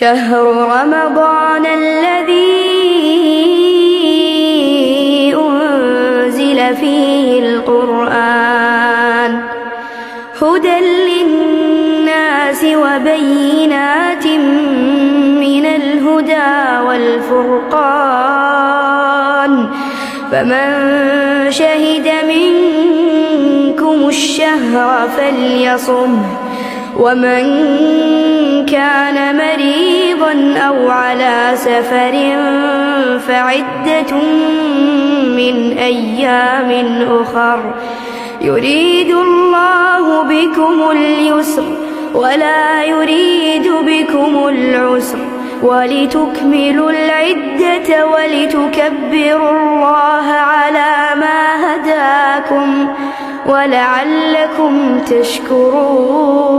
شهر رمضان الذي أنزل فيه القرآن هدى للناس وبينات من الهدى والفرقان فمن شهد منكم الشهر فليصمه ومن كان مريضا أو على سفر فعدة من أيام أخر يريد الله بكم اليسر ولا يريد بكم العسر ولتكملوا العدة ولتكبروا الله على ما هداكم ولعلكم تشكرون.